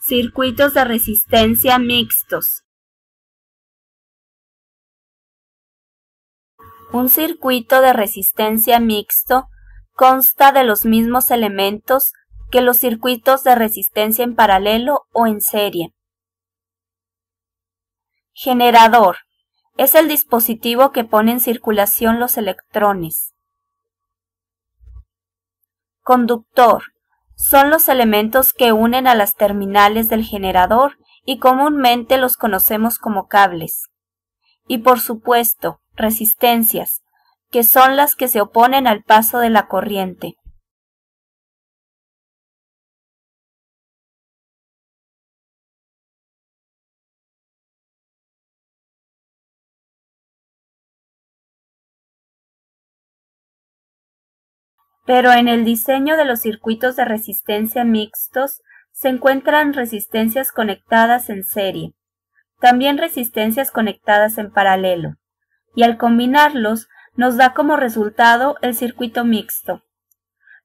Circuitos de resistencia mixtos. Un circuito de resistencia mixto consta de los mismos elementos que los circuitos de resistencia en paralelo o en serie. Generador. Es el dispositivo que pone en circulación los electrones. Conductor. Son los elementos que unen a las terminales del generador y comúnmente los conocemos como cables. Y por supuesto, resistencias, que son las que se oponen al paso de la corriente. Pero en el diseño de los circuitos de resistencia mixtos se encuentran resistencias conectadas en serie, también resistencias conectadas en paralelo, y al combinarlos nos da como resultado el circuito mixto.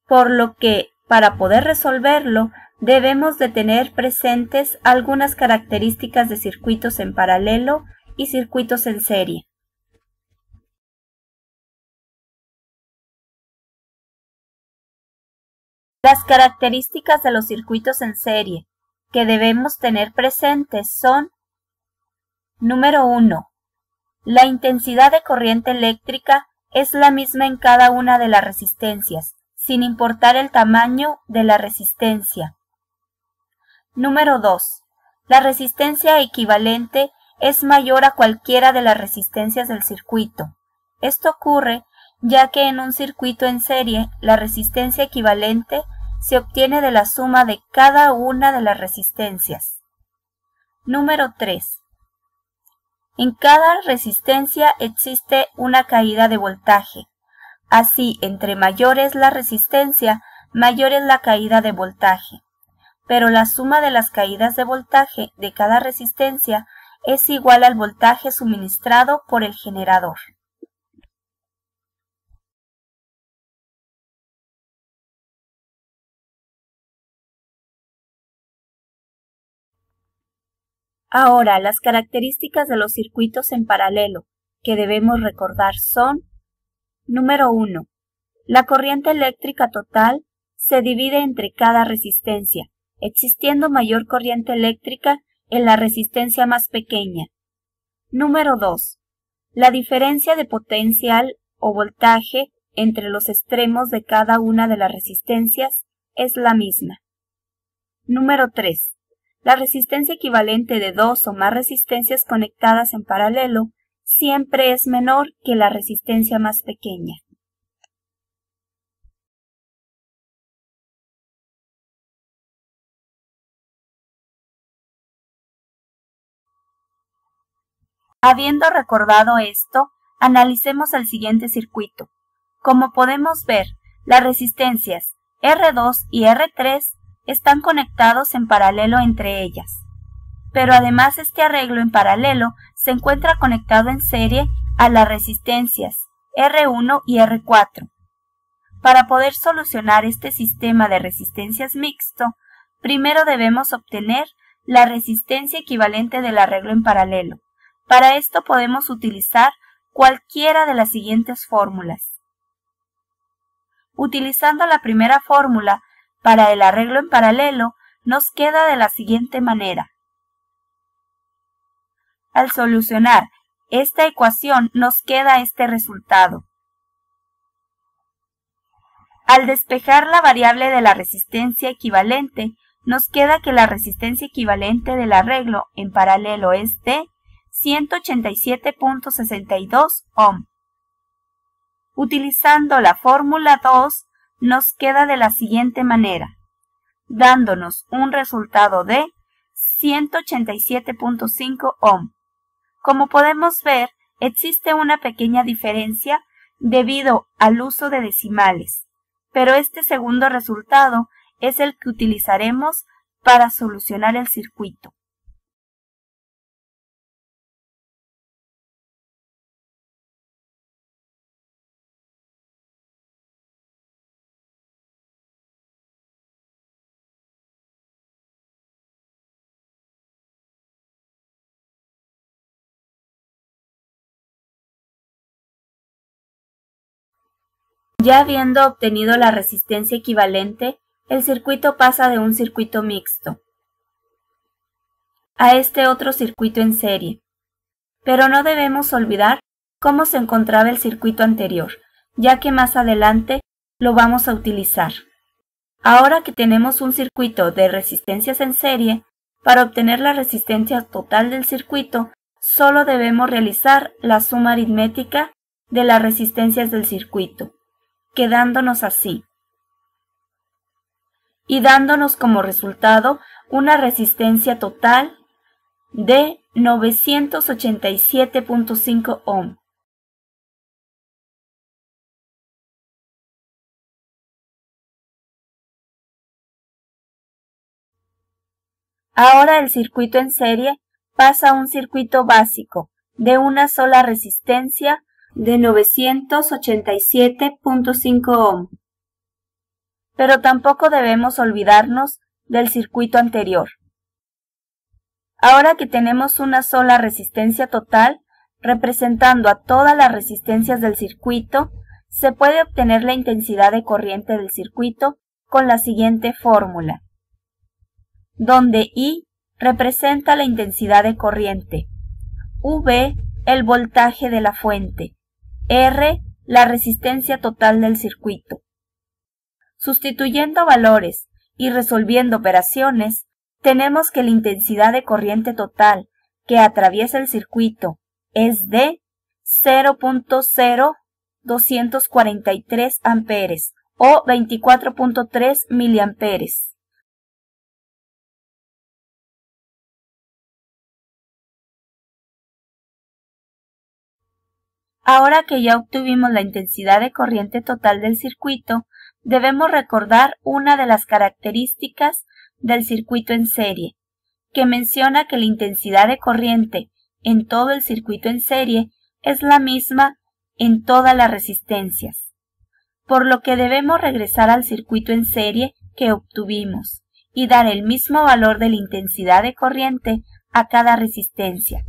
Por lo que, para poder resolverlo, debemos de tener presentes algunas características de circuitos en paralelo y circuitos en serie. Las características de los circuitos en serie que debemos tener presentes son: número 1. La intensidad de corriente eléctrica es la misma en cada una de las resistencias, sin importar el tamaño de la resistencia. Número 2. La resistencia equivalente es mayor a cualquiera de las resistencias del circuito. Esto ocurre ya que en un circuito en serie la resistencia equivalente se obtiene de la suma de cada una de las resistencias. Número 3. En cada resistencia existe una caída de voltaje. Así, entre mayor es la resistencia, mayor es la caída de voltaje. Pero la suma de las caídas de voltaje de cada resistencia es igual al voltaje suministrado por el generador. Ahora, las características de los circuitos en paralelo que debemos recordar son: número 1. La corriente eléctrica total se divide entre cada resistencia, existiendo mayor corriente eléctrica en la resistencia más pequeña. Número 2. La diferencia de potencial o voltaje entre los extremos de cada una de las resistencias es la misma. Número 3. La resistencia equivalente de dos o más resistencias conectadas en paralelo siempre es menor que la resistencia más pequeña. Habiendo recordado esto, analicemos el siguiente circuito. Como podemos ver, las resistencias R2 y R3 están conectados en paralelo entre ellas. Pero además este arreglo en paralelo se encuentra conectado en serie a las resistencias R1 y R4. Para poder solucionar este sistema de resistencias mixto, primero debemos obtener la resistencia equivalente del arreglo en paralelo. Para esto podemos utilizar cualquiera de las siguientes fórmulas. Utilizando la primera fórmula para el arreglo en paralelo, nos queda de la siguiente manera. Al solucionar esta ecuación nos queda este resultado. Al despejar la variable de la resistencia equivalente, nos queda que la resistencia equivalente del arreglo en paralelo es de 187.62 ohm. Utilizando la fórmula 2, nos queda de la siguiente manera, dándonos un resultado de 187.5 ohm. Como podemos ver, existe una pequeña diferencia debido al uso de decimales, pero este segundo resultado es el que utilizaremos para solucionar el circuito. Ya habiendo obtenido la resistencia equivalente, el circuito pasa de un circuito mixto a este otro circuito en serie. Pero no debemos olvidar cómo se encontraba el circuito anterior, ya que más adelante lo vamos a utilizar. Ahora que tenemos un circuito de resistencias en serie, para obtener la resistencia total del circuito, solo debemos realizar la suma aritmética de las resistencias del circuito, quedándonos así, y dándonos como resultado una resistencia total de 987.5 ohm. Ahora el circuito en serie pasa a un circuito básico de una sola resistencia de 987.5 ohm. Pero tampoco debemos olvidarnos del circuito anterior. Ahora que tenemos una sola resistencia total, representando a todas las resistencias del circuito, se puede obtener la intensidad de corriente del circuito con la siguiente fórmula, donde I representa la intensidad de corriente, V el voltaje de la fuente, R la resistencia total del circuito. Sustituyendo valores y resolviendo operaciones, tenemos que la intensidad de corriente total que atraviesa el circuito es de 0.0243 amperes o 24.3 miliamperes. Ahora que ya obtuvimos la intensidad de corriente total del circuito, debemos recordar una de las características del circuito en serie, que menciona que la intensidad de corriente en todo el circuito en serie es la misma en todas las resistencias, por lo que debemos regresar al circuito en serie que obtuvimos y dar el mismo valor de la intensidad de corriente a cada resistencia,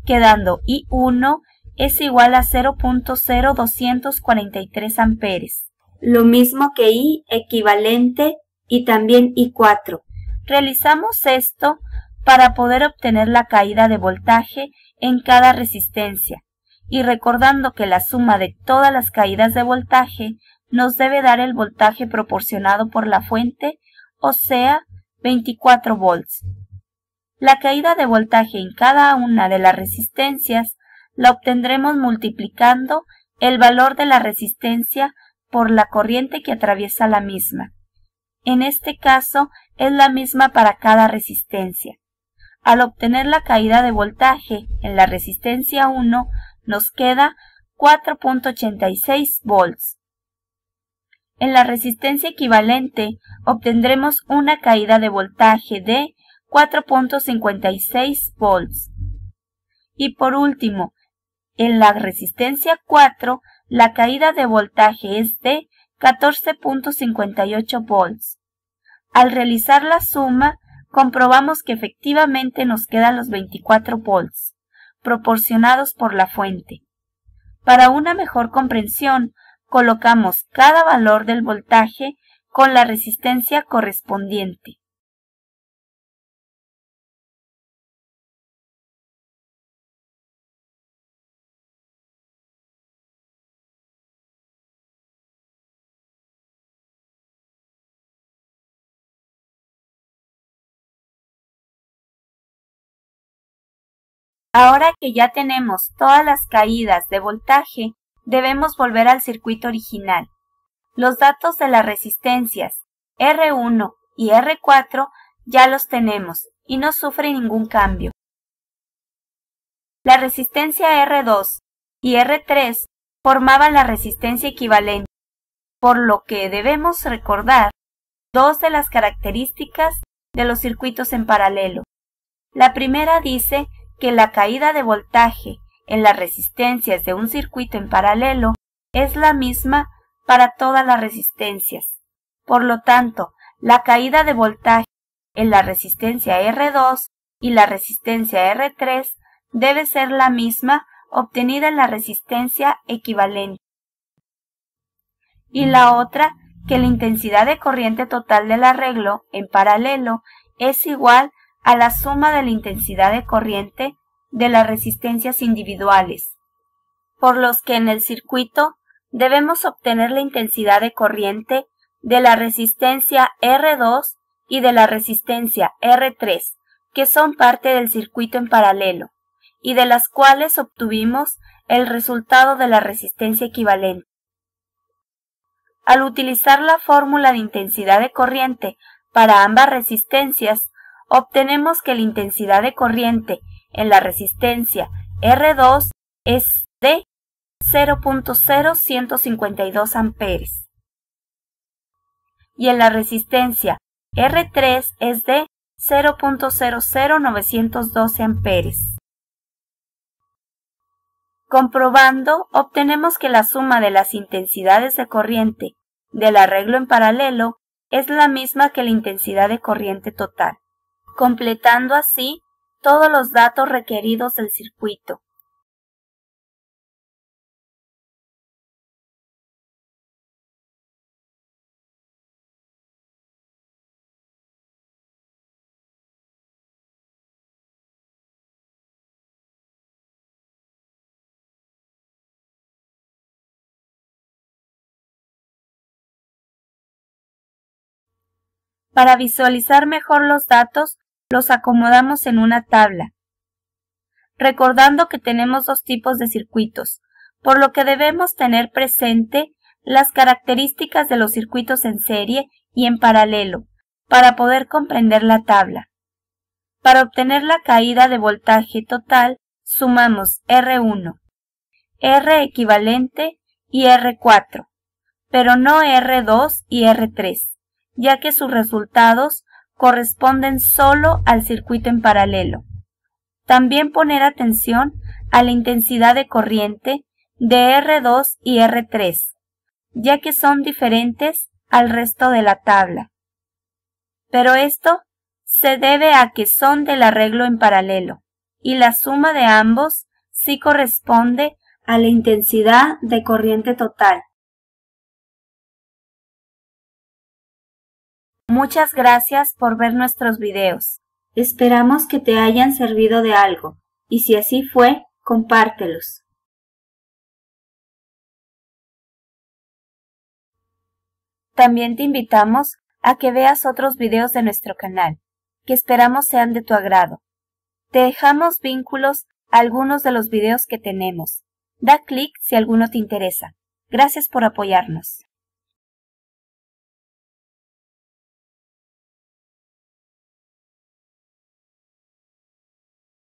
quedando I1 es igual a 0.0243 amperes, lo mismo que I equivalente y también I4. Realizamos esto para poder obtener la caída de voltaje en cada resistencia y recordando que la suma de todas las caídas de voltaje nos debe dar el voltaje proporcionado por la fuente, o sea, 24 volts. La caída de voltaje en cada una de las resistencias la obtendremos multiplicando el valor de la resistencia por la corriente que atraviesa la misma. En este caso es la misma para cada resistencia. Al obtener la caída de voltaje en la resistencia 1 nos queda 4.86 volts. En la resistencia equivalente obtendremos una caída de voltaje de 4.56 volts. Y por último, en la resistencia 4 la caída de voltaje es de 14.58 volts. Al realizar la suma, comprobamos que efectivamente nos quedan los 24 volts, proporcionados por la fuente. Para una mejor comprensión, colocamos cada valor del voltaje con la resistencia correspondiente. Ahora que ya tenemos todas las caídas de voltaje, debemos volver al circuito original. Los datos de las resistencias R1 y R4 ya los tenemos y no sufren ningún cambio. La resistencia R2 y R3 formaban la resistencia equivalente, por lo que debemos recordar dos de las características de los circuitos en paralelo. La primera dice que la caída de voltaje en las resistencias de un circuito en paralelo es la misma para todas las resistencias. Por lo tanto, la caída de voltaje en la resistencia R2 y la resistencia R3 debe ser la misma obtenida en la resistencia equivalente. y la otra que la intensidad de corriente total del arreglo en paralelo es igual a la suma de la intensidad de corriente de las resistencias individuales, por los que en el circuito debemos obtener la intensidad de corriente de la resistencia R2 y de la resistencia R3, que son parte del circuito en paralelo, y de las cuales obtuvimos el resultado de la resistencia equivalente. Al utilizar la fórmula de intensidad de corriente para ambas resistencias, obtenemos que la intensidad de corriente en la resistencia R2 es de 0.0152 amperes y en la resistencia R3 es de 0.00912 amperes. Comprobando, obtenemos que la suma de las intensidades de corriente del arreglo en paralelo es la misma que la intensidad de corriente total, completando así todos los datos requeridos del circuito. Para visualizar mejor los datos, los acomodamos en una tabla, recordando que tenemos dos tipos de circuitos, por lo que debemos tener presente las características de los circuitos en serie y en paralelo, para poder comprender la tabla. Para obtener la caída de voltaje total, sumamos R1, R equivalente y R4, pero no R2 y R3, ya que sus resultados corresponden solo al circuito en paralelo. También poner atención a la intensidad de corriente de R2 y R3, ya que son diferentes al resto de la tabla. Pero esto se debe a que son del arreglo en paralelo, y la suma de ambos sí corresponde a la intensidad de corriente total. Muchas gracias por ver nuestros videos. Esperamos que te hayan servido de algo, y si así fue, compártelos. También te invitamos a que veas otros videos de nuestro canal, que esperamos sean de tu agrado. Te dejamos vínculos a algunos de los videos que tenemos. Da clic si alguno te interesa. Gracias por apoyarnos.